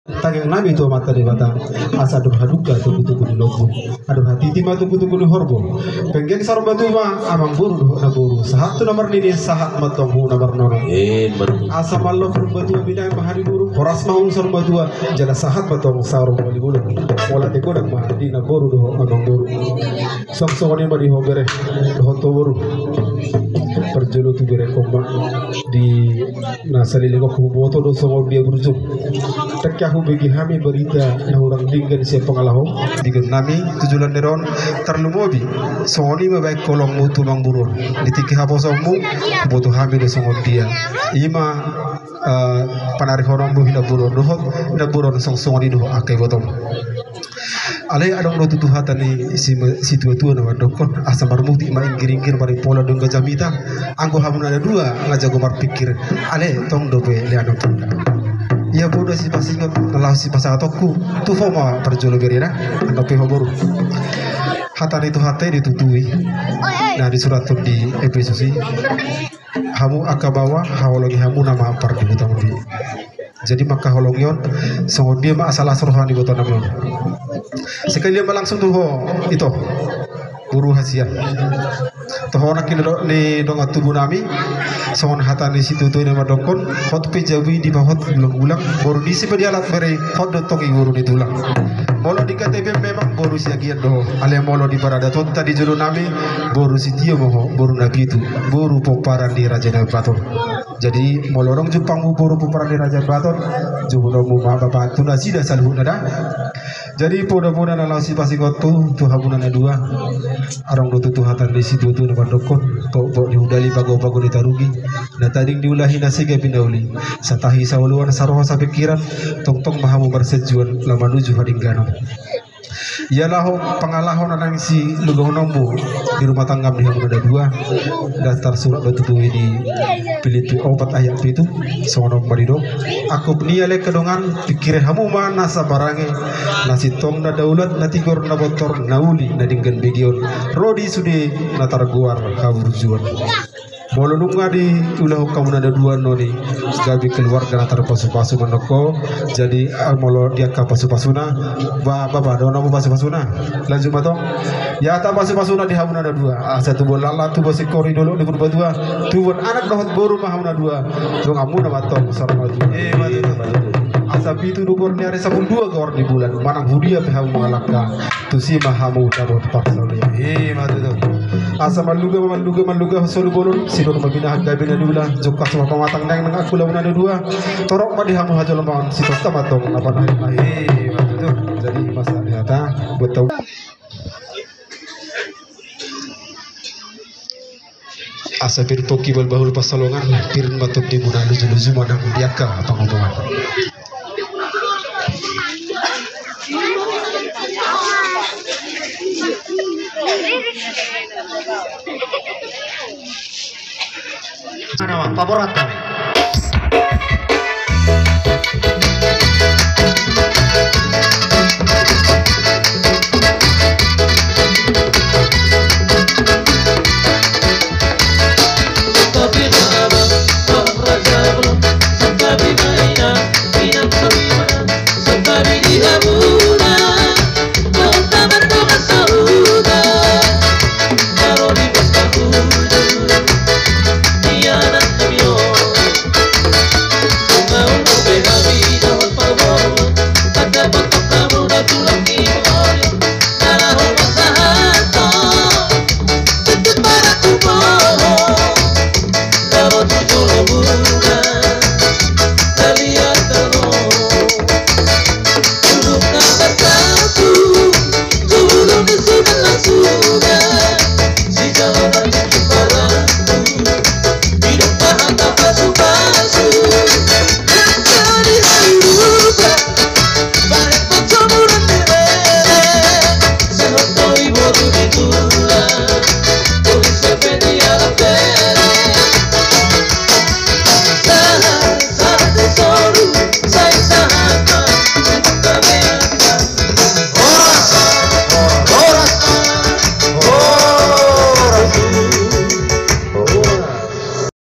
Tageng nami to mata di mata asa do haduka to butu kudu logo adu hati tima to butu kudu horbo pengen sar batu ma amang buru do na buru sahat to nomor ni sahat matong hu nomor nono asa mallo fur batu bidai mahari buru horas ma sar batu jana sahat matong saru bali bulu wala te godang ma di na buru do amang buru som ni bari ho bere do to buru perjolo tu bere komba di nasali lego kuboto do songo dia berujung tekya hu bagi kami berita na orang dinggan siya pangalaho digan nami tujulan deron terlumobi songoni mabay kolong mo tumang buron ditiki haposomu boto hami de songo dia ima panari horong bu hina buron dohot na buron song songoni doho akai botong ale adong do tutuhatan ni situ na dokon asa marmuti ma ingir-ingir bari pola dong gajamita anggo hamun ada dua ngajago marpikir ale tong dope le adong tunda ia bodoh si pasingot nalau si pasang toko tu foma perjolo berina ando pe hoboru hatan itu hate ditutui nah di surat di episode hamu akabawa hawologi hamu nama par di butang di jadi maka holongyon songo dia ma asal asrohan di butang namun sekali dia langsung tuh itu guru hasian tohona kilo ni dong tubuh nami songon hatan di situ tuh nama dokon hot pe jawi di bawah ulang-ulang baru diisi pada alat beri hot dotok guru di tulang molo di KTP memang baru siagian do ale molo di barada tuh tadi juru nami baru si tio moho baru nabi itu baru poparan di Raja Baton jadi molorong Jepang baru poparan di Raja Baton jumlah mu bapak tuna sida salhu nada jadi poda-poda nalau si pasingot tuh habunan dua arang do tuh hatan di situ tuh nama dokon kok diudali bago-bago ditarugi na tading diulahi nasiga pindauli satahi sawuluan saroha sa pikiran tong-tong mahamu bersejuan la manuju hadinggano ialah pangalaho nanang si lugong nombo di rumah tangga di hamun ada dua daftar surat batutui di pilih obat ayat itu sono marido aku niale kedongan pikir hamu mana sabarange nasi tong na daulat na tigor na botor nauli na dinggan begion rodi sude na targuar haburjuan molo nunga di ulah kamu ada dua noni gabi keluarga antara pasu-pasu manoko jadi molo dia ka pasu-pasuna baba dona mau pasu-pasuna lanjut matong ya ta pasu-pasuna di hamun ada dua satu bola lala tu basi kori dulu di kurba dua tuan anak dohot boru hamun ada dua dong amun matong sarmaju asa pitu dukor ni are sabun dua gor di bulan manang hudia pe hamu alaka tu si mahamu tabot paksol matu asa maluga solu bolon sidon mabina gabina dula jokka sama pamatang nang nang aku lawan ada dua torok madi hamu hajo lembawan situ tamatong apa nahi matu jadi masalah nyata buat tahu asa pir toki bal bahul pasalongan pirin batuk di muna luju-luju manang diaka apa ngomongan Favorat kami.